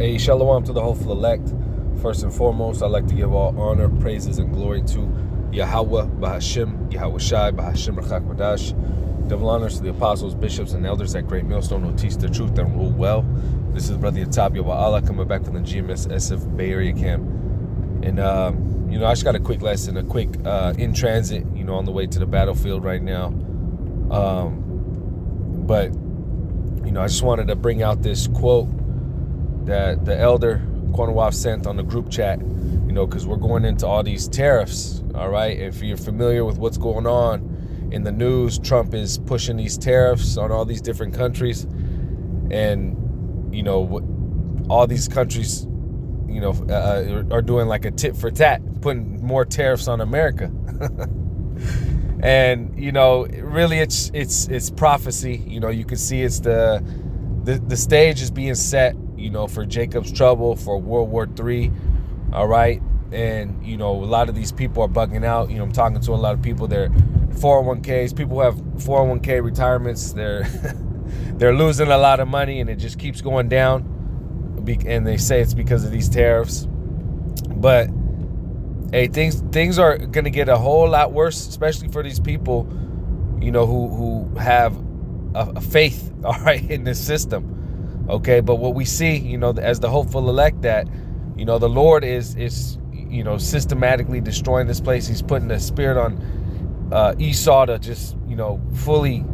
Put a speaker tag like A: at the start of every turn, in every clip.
A: Hey, shalom to the hopeful elect. First and foremost, I'd like to give all honor, praises, and glory to Yahweh, Bahashim, Yahweh Shai, Bahashim Rachak Madash. Double honors to the apostles, bishops, and elders at Great Millstone who teach the truth and rule well. This is Brother Yatab Yawa'ala coming back from the GMS SF Bay Area camp. And, I just got a quick lesson, a quick in transit, on the way to the battlefield right now. But I just wanted to bring out this quote that the elder Cornwall sent on the group chat, because we're going into all these tariffs, all right? If you're familiar with what's going on in the news, Trump is pushing these tariffs on all these different countries. And, all these countries, are doing like a tit for tat, putting more tariffs on America. And, really it's prophecy. You can see it's the stage is being set, for Jacob's trouble, for World War III, all right? And, a lot of these people are bugging out. I'm talking to a lot of people, they're 401ks, people who have 401k retirements, they're losing a lot of money, and it just keeps going down. And they say it's because of these tariffs. But, hey, things are going to get a whole lot worse, especially for these people, who have a faith, all right, in this system. Okay, but what we see, as the hopeful elect, that, the Lord is systematically destroying this place. He's putting the spirit on Esau to just, fully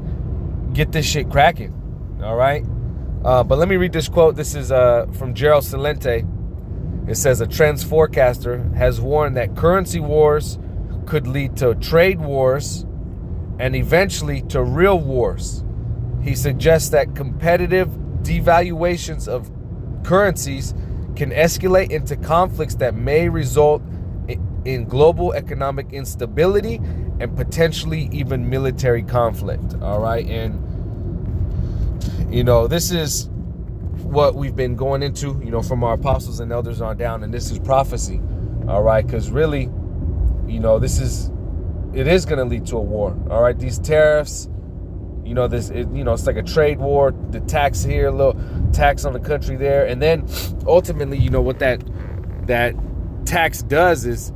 A: get this shit cracking. All right. But let me read this quote. This is from Gerald Celente. It says, a trends forecaster has warned that currency wars could lead to trade wars and eventually to real wars. He suggests that competitive devaluations of currencies can escalate into conflicts that may result in global economic instability and potentially even military conflict. All right. And, this is what we've been going into, from our apostles and elders on down. And this is prophecy. All right. Because really, it is going to lead to a war. All right. These tariffs, it's like a trade war, the tax here, a little tax on the country there. And then ultimately, what that tax does is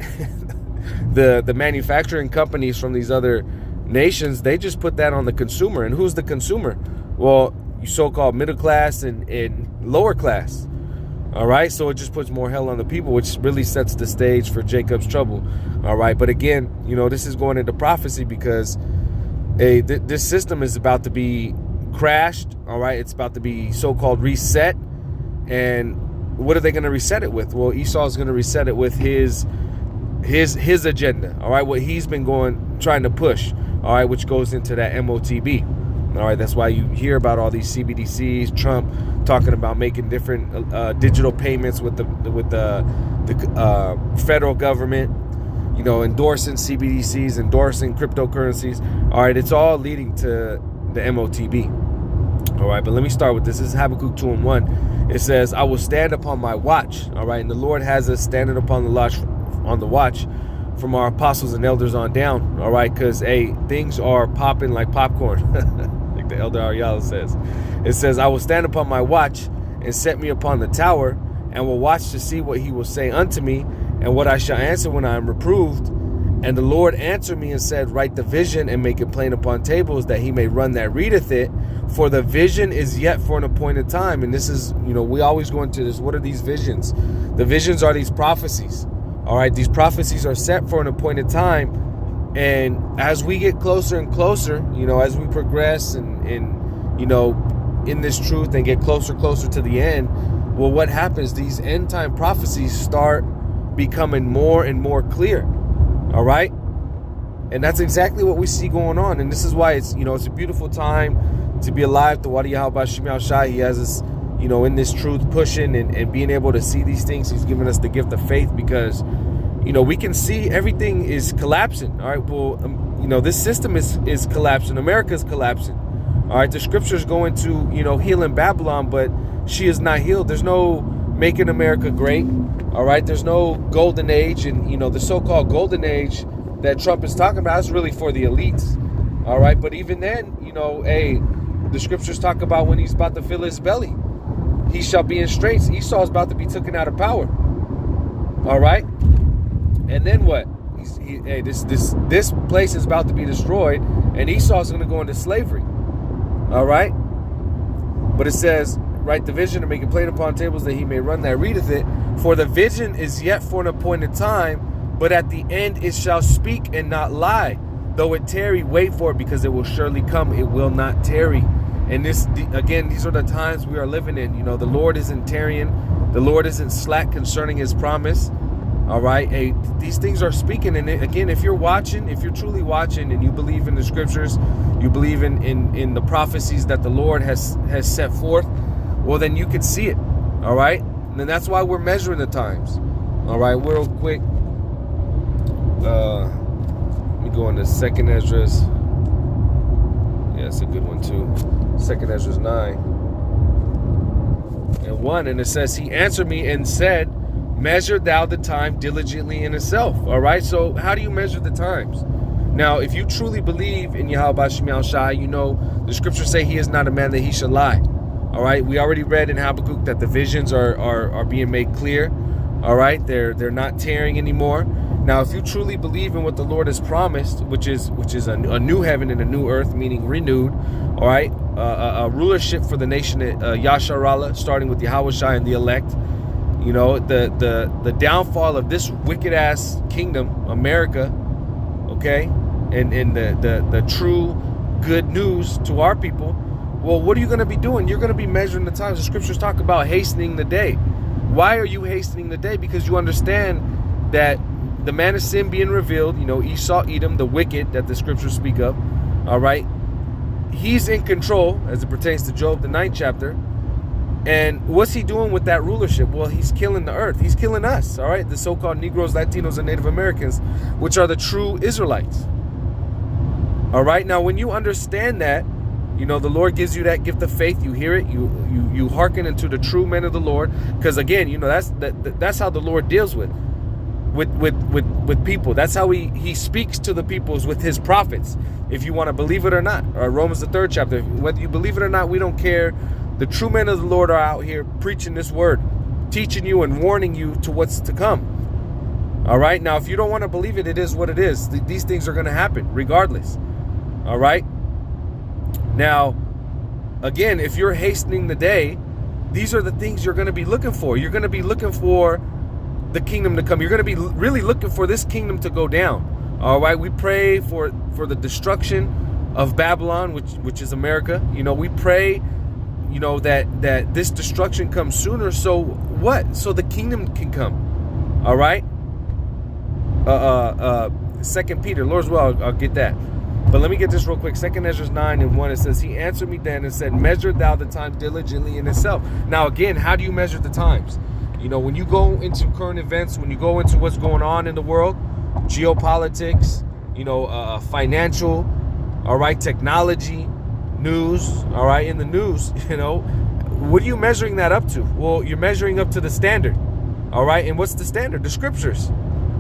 A: the manufacturing companies from these other nations, they just put that on the consumer. And who's the consumer? Well, you so-called middle class and lower class. All right. So it just puts more hell on the people, which really sets the stage for Jacob's trouble. All right. But again, this is going into prophecy because this system is about to be crashed. All right. It's about to be so-called reset. And what are they going to reset it with? Well, Esau is going to reset it with his agenda. All right. What he's been trying to push. All right. Which goes into that MOTB. All right. That's why you hear about all these CBDCs, Trump talking about making different digital payments with the federal government, endorsing CBDCs, endorsing cryptocurrencies. All right. It's all leading to the MOTB. All right. But let me start with this. This is Habakkuk 2:1. It says, I will stand upon my watch. All right. And the Lord has us standing upon the watch from our apostles and elders on down. All right. Because, things are popping like popcorn. Like the elder Ariala says. It says, I will stand upon my watch and set me upon the tower and will watch to see what he will say unto me and what I shall answer when I am reproved. And the Lord answered me and said, write the vision and make it plain upon tables that he may run that readeth it. For the vision is yet for an appointed time. And this is, we always go into this. What are these visions? The visions are these prophecies. All right. These prophecies are set for an appointed time. And as we get closer and closer, as we progress and in this truth and get closer to the end, well, what happens? These end time prophecies start becoming more and more clear. All right. And that's exactly what we see going on. And this is why it's a beautiful time to be alive. The Wadi Yahweh Shimei Shai, he has us, in this truth pushing and being able to see these things. He's given us the gift of faith because, we can see everything is collapsing. All right. Well, this system is collapsing. America is collapsing. All right. The scriptures go into, healing Babylon, but she is not healed. There's no making America great. All right. There's no golden age. And, the so-called golden age that Trump is talking about is really for the elites. All right. But even then, the scriptures talk about when he's about to fill his belly. he shall be in straits. Esau is about to be taken out of power. All right. And then what? Hey, this place is about to be destroyed, and Esau is going to go into slavery. All right. But it says, write the vision and make it plain upon tables that he may run that readeth it. For the vision is yet for an appointed time, but at the end it shall speak and not lie. Though it tarry, wait for it, because it will surely come. It will not tarry. And these are the times we are living in. You know, the Lord isn't tarrying. The Lord isn't slack concerning his promise. All right. Hey, these things are speaking. And again, if you're truly watching and you believe in the scriptures, you believe in the prophecies that the Lord has set forth, well, then you can see it. All right. And then that's why we're measuring the times. All right. Real quick. Let me go into 2nd Esdras. Yeah, it's a good one too. 2nd Esdras 9:1, and it says, he answered me and said, measure thou the time diligently in itself. All right. So how do you measure the times? Now, if you truly believe in Yahweh Shemel Shai, you know the scriptures say he is not a man that he should lie. All right. We already read in Habakkuk that the visions are being made clear. All right. They're not tearing anymore. Now, if you truly believe in what the Lord has promised, which is a new heaven and a new earth, meaning renewed, all right, a rulership for the nation Yasharallah, starting with Yahweh Shai and the elect, you know, the downfall of this wicked ass kingdom, America, okay, and the true good news to our people. Well, what are you going to be doing? You're going to be measuring the times. The scriptures talk about hastening the day. Why are you hastening the day? Because you understand that the man of sin being revealed, you know, Esau, Edom, the wicked that the scriptures speak of, all right, he's in control as it pertains to Job, the 9th chapter. And what's he doing with that rulership? Well, he's killing the earth. He's killing us, all right, the so-called Negroes, Latinos, and Native Americans, which are the true Israelites. All right, now when you understand that, you know, the Lord gives you that gift of faith. You hear it. You hearken into the true men of the Lord, because again, you know, that's how the Lord deals with people. That's how he speaks to the peoples with his prophets, if you want to believe it or not. Or Romans the 3rd chapter, whether you believe it or not, we don't care. The true men of the Lord are out here preaching this word, teaching you and warning you to what's to come. All right. Now, if you don't want to believe it, it is what it is. These things are going to happen regardless. All right. Now, again, if you're hastening the day, these are the things you're going to be looking for. You're going to be looking for the kingdom to come. You're going to be really looking for this kingdom to go down. All right. We pray for the destruction of Babylon, which is America. You know, we pray, you know, that this destruction comes sooner. So what? So the kingdom can come. All right. 2 Peter, Lord's will, I'll get that. But let me get this real quick. 2nd Esdras 9:1, it says, he answered me then and said, measure thou the time diligently in itself. Now, again, how do you measure the times? You know, when you go into current events, when you go into what's going on in the world, geopolitics, you know, financial, all right, technology, news, all right, in the news, you know, what are you measuring that up to? Well, you're measuring up to the standard, all right? And what's the standard? The scriptures,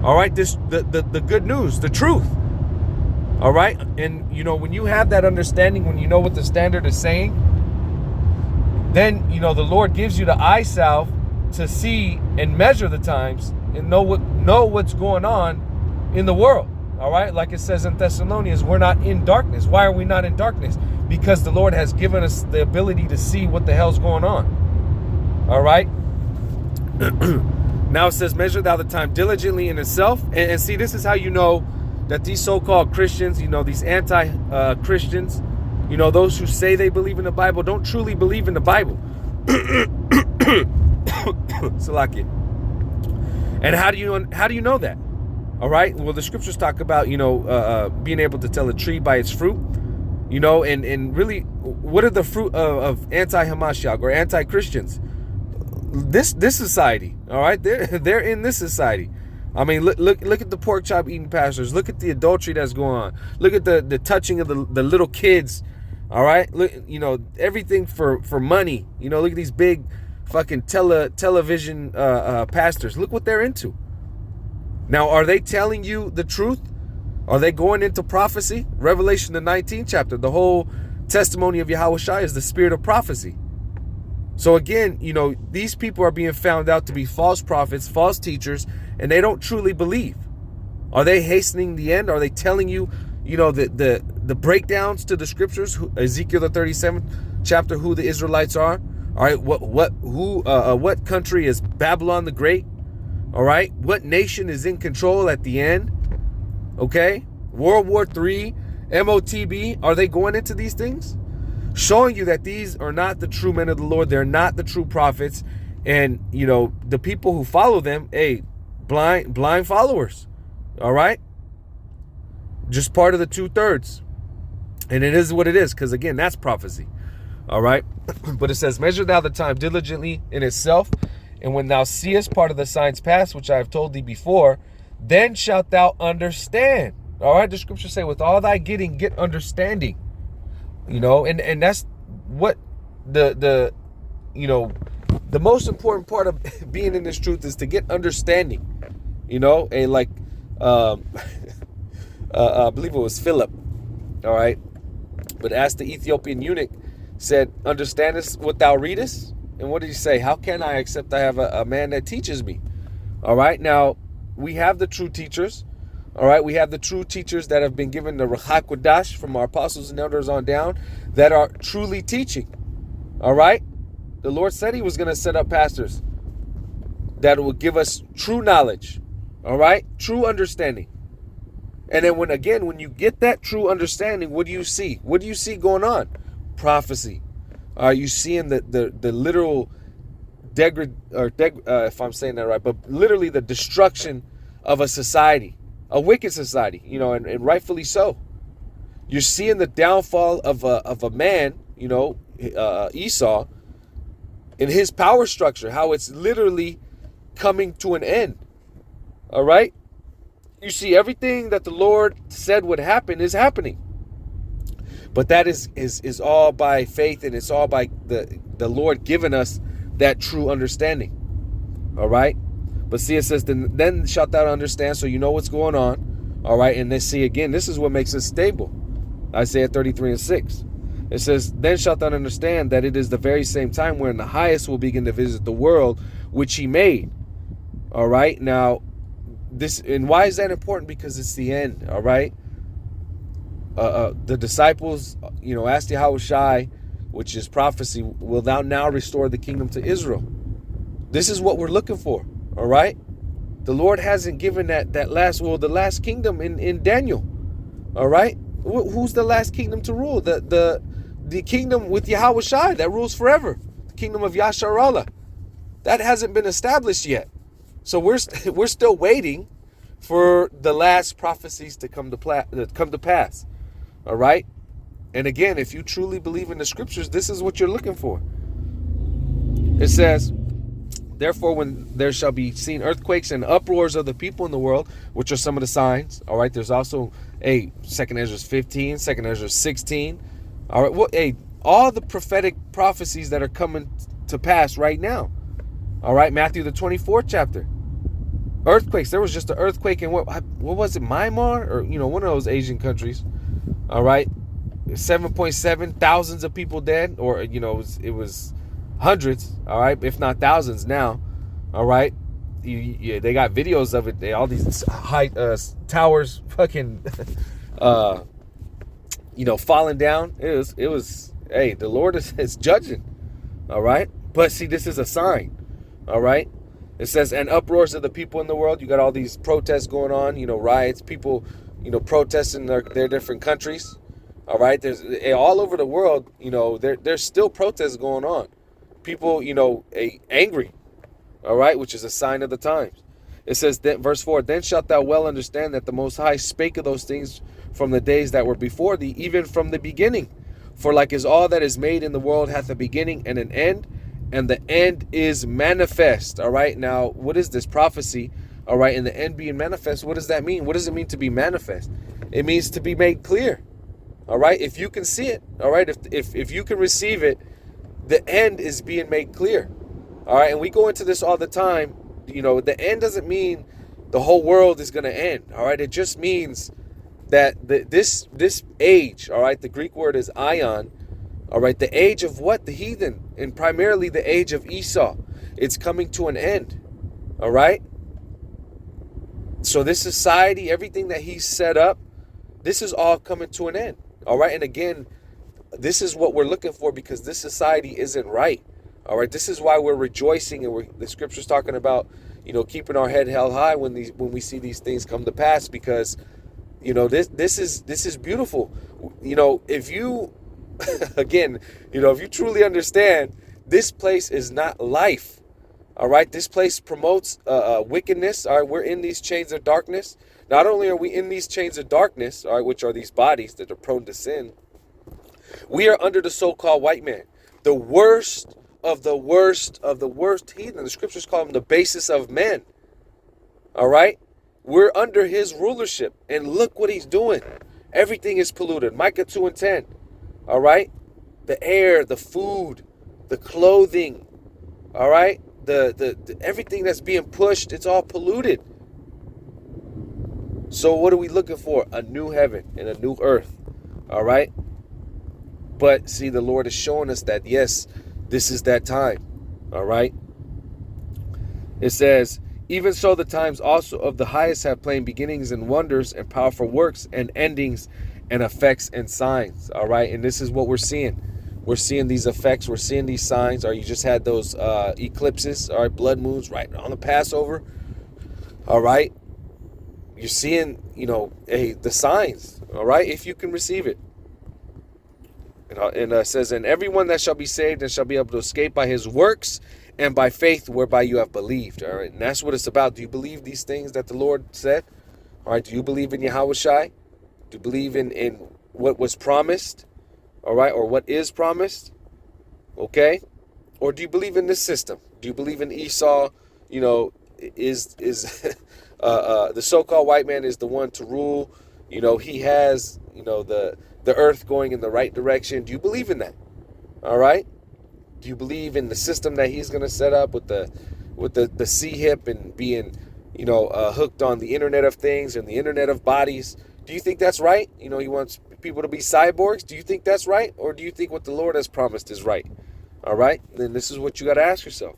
A: all right? The good news, the truth. All right. And, you know, when you have that understanding, when you know what the standard is saying, then, you know, the Lord gives you the eye salve to see and measure the times and know what's going on in the world. All right. Like it says in Thessalonians, we're not in darkness. Why are we not in darkness? Because the Lord has given us the ability to see what the hell's going on. All right. Now it says, measure thou the time diligently in itself. And see, this is how you know that these so-called Christians, you know, these anti-Christians, you know, those who say they believe in the Bible, don't truly believe in the Bible. Salakia. And how do you know that? All right. Well, the scriptures talk about, you know, being able to tell a tree by its fruit, you know, and really, what are the fruit of anti-Hamashiach or anti-Christians? This society. All right. They're in this society. I mean, look at the pork chop eating pastors. Look at the adultery that's going on. Look at the touching of the little kids. All right. Look, you know, everything for money. You know, look at these big fucking television pastors. Look what they're into. Now, are they telling you the truth? Are they going into prophecy? Revelation, the 19th chapter, the whole testimony of Yahweh Shai is the spirit of prophecy. So again, these people are being found out to be false prophets, false teachers, and they don't truly believe. Are they hastening the end? Are they telling you, the breakdowns to the scriptures, Ezekiel the 37th chapter, who the Israelites are? All right, what country is Babylon the Great? All right, what nation is in control at the end? Okay, World War III, MOTB, are they going into these things? Showing you that these are not the true men of the Lord. They're not the true prophets. And, the people who follow them, blind followers. All right? Just part of the 2/3. And it is what it is, because, again, that's prophecy. All right? But it says, measure thou the time diligently in itself, and when thou seest part of the signs pass, which I have told thee before, then shalt thou understand. All right? The scriptures say, with all thy getting, get understanding. And that's what the most important part of being in this truth is to get understanding. I believe it was Philip. All right. But asked the Ethiopian eunuch, said, understandest what thou readest? And what did he say? How can I, except I have a man that teaches me? All right. Now, we have the true teachers. All right, we have the true teachers that have been given the Ruach HaKodesh from our apostles and elders on down that are truly teaching. All right, the Lord said he was going to set up pastors that will give us true knowledge. All right, true understanding. And then when you get that true understanding, what do you see? What do you see going on? Prophecy. Are you seeing the literal if I'm saying that right, but literally the destruction of a society. A wicked society, and rightfully so. You're seeing the downfall of a man, Esau, in his power structure, how it's literally coming to an end. All right? You see everything that the Lord said would happen is happening. But that is all by faith, and it's all by the Lord giving us that true understanding. All right? But see, it says, then shalt thou understand, so you know what's going on. All right, and then see, again, this is what makes us stable. Isaiah 33:6. It says, then shalt thou understand that it is the very same time wherein the highest will begin to visit the world which he made. All right, now, and why is that important? Because it's the end, all right? The disciples, asked Yahushua, which is prophecy, will thou now restore the kingdom to Israel? This is what we're looking for. All right, the Lord hasn't given the last kingdom in Daniel. All right, who's the last kingdom to rule? The kingdom with Yahushua that rules forever, the kingdom of Yasharallah, that hasn't been established yet. So we're still waiting for the last prophecies to come to pass. All right, and again, if you truly believe in the scriptures, this is what you're looking for. It says, therefore, when there shall be seen earthquakes and uproars of the people in the world, which are some of the signs. All right, there's also 2 Ezra 15, 2 Ezra 16. All right, all the prophetic prophecies that are coming to pass right now. All right, Matthew the 24th chapter. Earthquakes. There was just an earthquake in what was it, Myanmar, or one of those Asian countries. All right, 7.7 thousands of people dead, or it was hundreds, all right, if not thousands now. All right, they got videos of it. All these high towers, fucking, falling down. It was. Hey, the Lord is judging. All right, but see, this is a sign. All right, it says, and uproars of the people in the world. You got all these protests going on. Riots, people, protesting their different countries. All right, there's all over the world. There's still protests going on. People, angry, all right, which is a sign of the times. It says, verse 4, then shalt thou well understand that the Most High spake of those things from the days that were before thee, even from the beginning. For like as all that is made in the world hath a beginning and an end, and the end is manifest. All right, now, what is this prophecy? All right, and the end being manifest, what does that mean? What does it mean to be manifest? It means to be made clear. All right, if you can see it, all right, if you can receive it, the end is being made clear. All right, and we go into this all the time. The end doesn't mean the whole world is going to end. All right, it just means that this age, all right, the Greek word is aion, all right, the age of what? The heathen and primarily the age of Esau. It's coming to an end. All right. So this society, everything that he's set up, this is all coming to an end. All right. And again, this is what we're looking for, because this society isn't right. All right. This is why we're rejoicing, and the scripture's talking about, keeping our head held high when we see these things come to pass, because, this is beautiful. If you, again, if you truly understand, this place is not life. All right. This place promotes wickedness. All right. We're in these chains of darkness. Not only are we in these chains of darkness, all right, which are these bodies that are prone to sin, we are under the so-called white man, the worst of the worst of the worst heathen. The scriptures call him the basis of men. All right. We're under his rulership, and look what he's doing. Everything is polluted. Micah 2:10. All right. The air, the food, the clothing. All right. The everything that's being pushed, it's all polluted. So what are we looking for? A new heaven and a new earth. All right. But see, the Lord is showing us that, yes, this is that time. All right. It says, even so the times also of the highest have plain beginnings and wonders and powerful works and endings and effects and signs. All right. And this is what we're seeing. We're seeing these effects. We're seeing these signs. Or you just had those eclipses. All right. Blood moons right on the Passover. All right. You're seeing, the signs. All right. If you can receive it. And it says, and everyone that shall be saved and shall be able to escape by his works and by faith whereby you have believed. All right. And that's what it's about. Do you believe these things that the Lord said? All right. Do you believe in Yahushai? Do you believe in what was promised? All right. Or what is promised? Okay. Or do you believe in this system? Do you believe in Esau? Is the so-called white man is the one to rule? He has, the earth going in the right direction. Do you believe in that? All right. Do you believe in the system that he's going to set up with the C-hip and being, hooked on the Internet of Things and the Internet of Bodies? Do you think that's right? He wants people to be cyborgs. Do you think that's right? Or do you think what the Lord has promised is right? All right. Then this is what you got to ask yourself.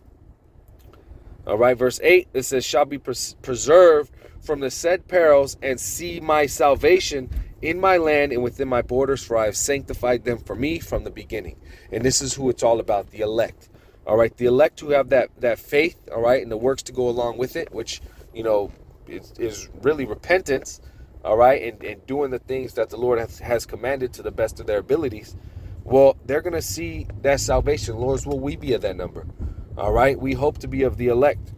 A: All right. Verse 8, it says, shall be preserved from the said perils and see my salvation in my land and within my borders, for I have sanctified them for me from the beginning. And this is who it's all about, the elect. All right, the elect who have that faith, all right, and the works to go along with it, which, is really repentance, all right, and doing the things that the Lord has commanded to the best of their abilities. Well, they're going to see that salvation. Lord, will we be of that number? All right, we hope to be of the elect.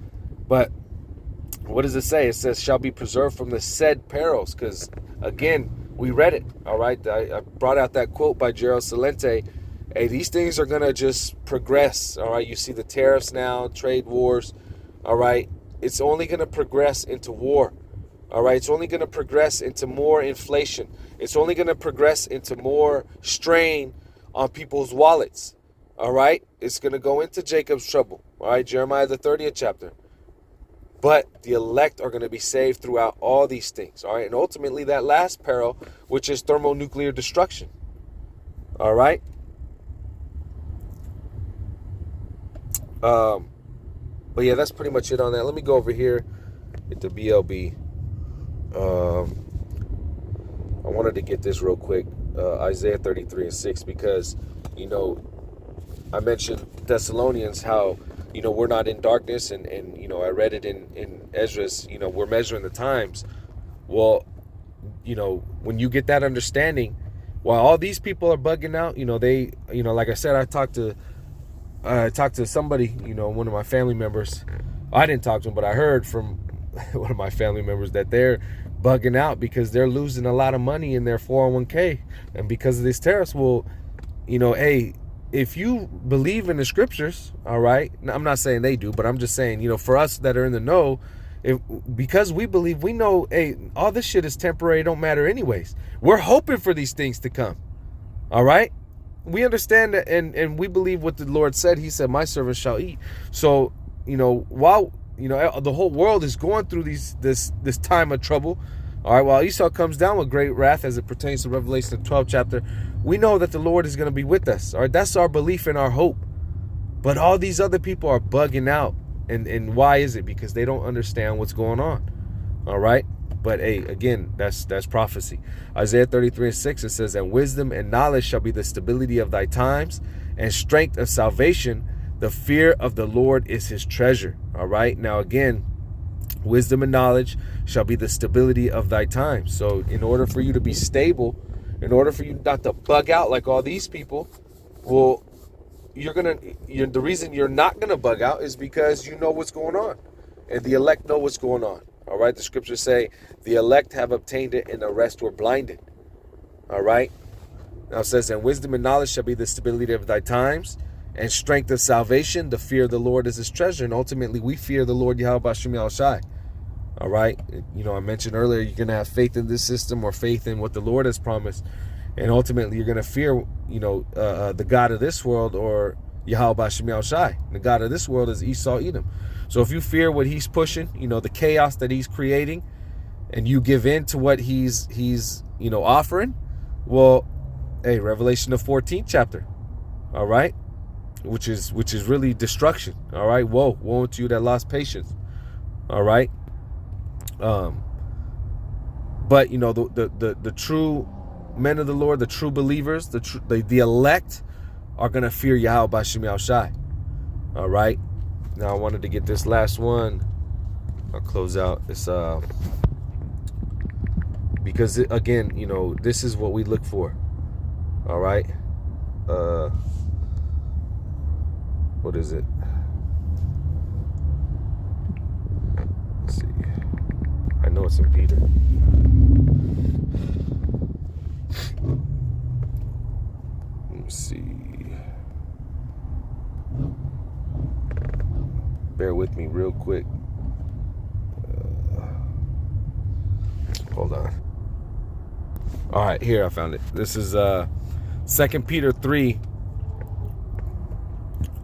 A: But what does it say? It says, shall be preserved from the said perils, because, again, we read it, all right? I brought out that quote by Gerald Celente. Hey, these things are going to just progress, all right? You see the tariffs now, trade wars, all right? It's only going to progress into war, all right? It's only going to progress into more inflation. It's only going to progress into more strain on people's wallets, all right? It's going to go into Jacob's trouble, all right? Jeremiah, the 30th chapter. But the elect are going to be saved throughout all these things. All right. And ultimately that last peril, which is thermonuclear destruction. All right. But yeah, that's pretty much it on that. Let me go over here at the BLB. I wanted to get this real quick. Isaiah 33:6, because, I mentioned Thessalonians, how, we're not in darkness, and I read it in Ezra's, we're measuring the times. Well, when you get that understanding, while all these people are bugging out, they, like I said, I talked to somebody, one of my family members. I didn't talk to him, but I heard from one of my family members that they're bugging out because they're losing a lot of money in their 401k, and because of these tariffs. Well, hey, if you believe in the scriptures, all right, I'm not saying they do, but I'm just saying, for us that are in the know, because we believe, we know, hey, all this shit is temporary, it don't matter anyways. We're hoping for these things to come, all right? We understand that, and we believe what the Lord said. He said, my servants shall eat. So, while, the whole world is going through this time of trouble, all right, while Esau comes down with great wrath as it pertains to Revelation 12 chapter, we know that the Lord is going to be with us. All right, that's our belief and our hope. But all these other people are bugging out. And why is it? Because they don't understand what's going on. All right. But hey, again, that's prophecy. Isaiah 33:6, it says, and wisdom and knowledge shall be the stability of thy times, and strength of salvation. The fear of the Lord is his treasure. All right. Now, again, wisdom and knowledge shall be the stability of thy times. So in order for you to be stable, in order for you not to bug out like all these people, well, the reason you're not gonna bug out is because you know what's going on, and the elect know what's going on. All right, the scriptures say the elect have obtained it, and the rest were blinded. All right, now it says, and wisdom and knowledge shall be the stability of thy times, and strength of salvation. The fear of the Lord is his treasure, and ultimately we fear the Lord Yahweh B'Shem Yahushai. All right, I mentioned earlier you're gonna have faith in this system or faith in what the Lord has promised. And ultimately, you're going to fear, the God of this world, or Yahweh B'Shem Yahushai. The God of this world is Esau, Edom. So if you fear what he's pushing, the chaos that he's creating, and you give in to what he's offering, well, hey, Revelation the 14th chapter, all right, which is really destruction. All right, woe unto you that lost patience. All right, but the true men of the Lord, the true believers, the elect are going to fear Yahweh B'Shem Yahushai. All right. Now I wanted to get this last one. I'll close out this because again, this is what we look for. All right. What is it? Let's see. I know it's in Peter. Let's see. Bear with me real quick. Hold on. All right, here I found it. This is 2 Peter 3.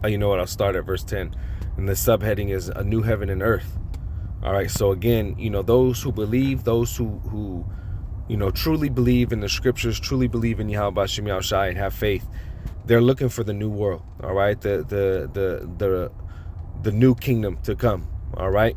A: You know what? I'll start at verse 10. And the subheading is a new heaven and earth. All right, so again, those who believe, those who truly believe in the scriptures, truly believe in Yahweh B'Shem Yahushai and have faith, they're looking for the new world. All right, the new kingdom to come. All right,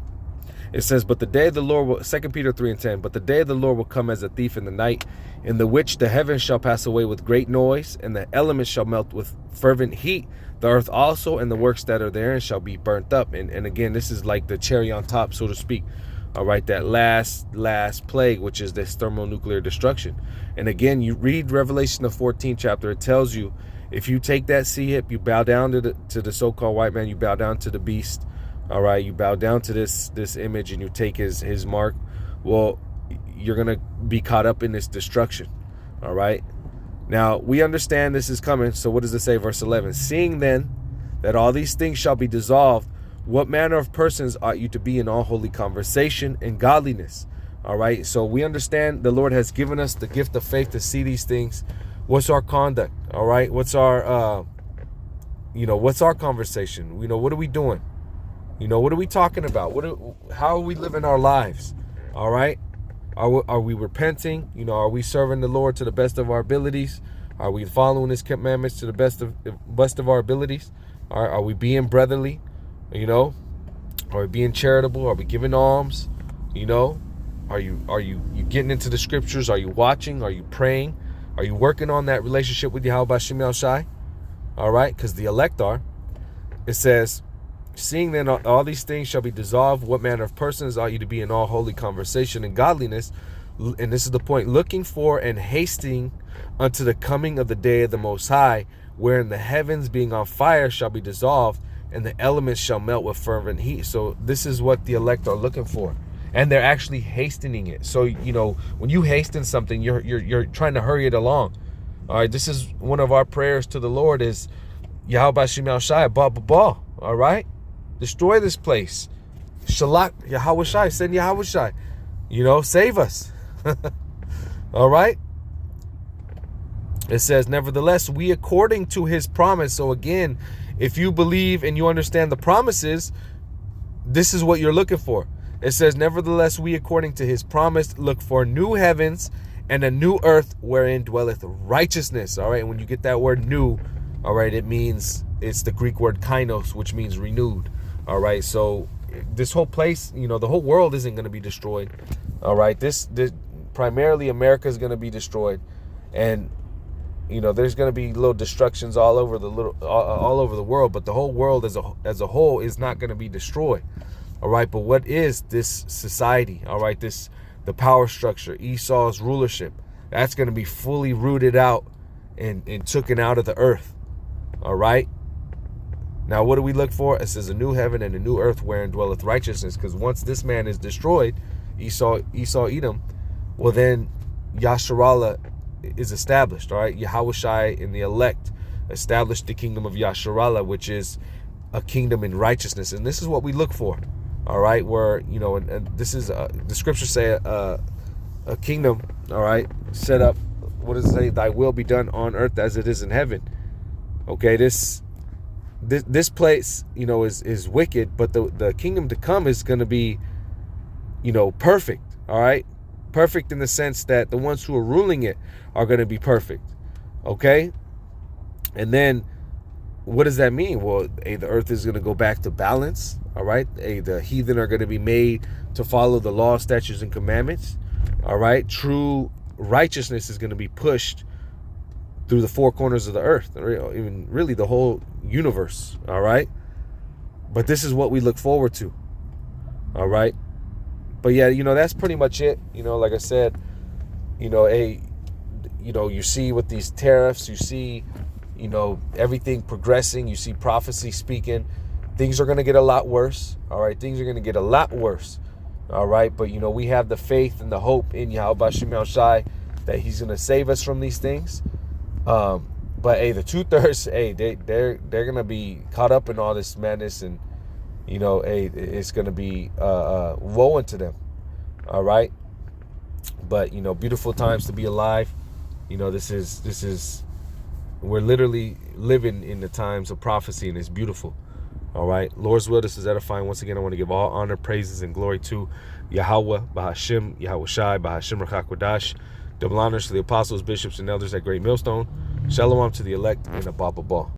A: it says, but the day of the Lord will, 2 Peter 3:10, but the day of the Lord will come as a thief in the night, in the which the heavens shall pass away with great noise, and the elements shall melt with fervent heat. The earth also and the works that are therein shall be burnt up. And again, this is like the cherry on top, so to speak. All right, that last plague, which is this thermonuclear destruction. And again, you read Revelation the 14th chapter. It tells you, if you take that sea hip, you bow down to the so-called white man, you bow down to the beast. All right, you bow down to this image, and you take his mark. Well, you're gonna be caught up in this destruction. All right. Now we understand this is coming. So what does it say, verse 11? Seeing then that all these things shall be dissolved, what manner of persons ought you to be in all holy conversation and godliness? All right. So we understand the Lord has given us the gift of faith to see these things. What's our conduct? All right. What's our, what's our conversation? What are we doing? What are we talking about? How are we living our lives? All right. Are we repenting? Are we serving the Lord to the best of our abilities? Are we following his commandments to the best of our abilities? Are we being brotherly? Are we being charitable? Are we giving alms? Are you getting into the scriptures? Are you watching? Are you praying? Are you working on that relationship with Yahweh B'Shem Yahushai? All right, because the elect are. It says, seeing then all these things shall be dissolved, what manner of persons ought you to be in all holy conversation and godliness? And this is the point, looking for and hasting unto the coming of the day of the Most High, wherein the heavens being on fire shall be dissolved, and the elements shall melt with fervent heat. So this is what the elect are looking for, and they're actually hastening it. So when you hasten something, you're trying to hurry it along. All right, this is one of our prayers to the Lord is Yahweh B'Shem Yahushai, all right. Destroy this place. Shalak, Yahweh Shai, send Yahweh Shai. Save us. All right. It says, nevertheless, we according to his promise. So again, if you believe and you understand the promises, this is what you're looking for. It says, nevertheless, we according to his promise look for new heavens and a new earth wherein dwelleth righteousness. All right. And when you get that word new, all right, it means it's the Greek word kainos, which means renewed. All right, so this whole place, the whole world isn't going to be destroyed. All right, this primarily America is going to be destroyed, and there's going to be little destructions all over the world, but the whole world as a whole is not going to be destroyed. All right, but what is this society? All right, the power structure, Esau's rulership, that's going to be fully rooted out and taken out of the earth. All right. Now, what do we look for? It says a new heaven and a new earth wherein dwelleth righteousness. Because once this man is destroyed, Esau, Edom, well then Yasharallah is established. All right, Yahushai and the elect established the kingdom of Yasharallah, which is a kingdom in righteousness, and this is what we look for. All right, where and this is the scriptures say a kingdom. All right, set up. What does it say? Thy will be done on earth as it is in heaven. Okay, this place, is wicked, but the kingdom to come is going to be, perfect. All right, perfect in the sense that the ones who are ruling it are going to be perfect. Okay, and then what does that mean? Well, the earth is going to go back to balance. All right, the heathen are going to be made to follow the law, statutes, and commandments. All right, true righteousness is going to be pushed through the four corners of the earth, even really the whole universe. All right, but this is what we look forward to. All right, but yeah, that's pretty much it. Like I said, you see with these tariffs, you see, everything progressing. You see prophecy speaking. Things are going to get a lot worse. All right, things are going to get a lot worse. All right, but we have the faith and the hope in Yahweh Bashim Yahushai that He's going to save us from these things. But the 2/3, they're going to be caught up in all this madness, and it's going to be woe unto them. All right, but beautiful times to be alive. This is we're literally living in the times of prophecy, and it's beautiful. All right, Lord's will, this is edifying. Once again, I want to give all honor, praises, and glory to Yahweh, Bahashim, Yahushai, Bahashim Rachakwadash. Double honors to the apostles, bishops, and elders at Great Millstone. Shalom to the elect and Abba Baba.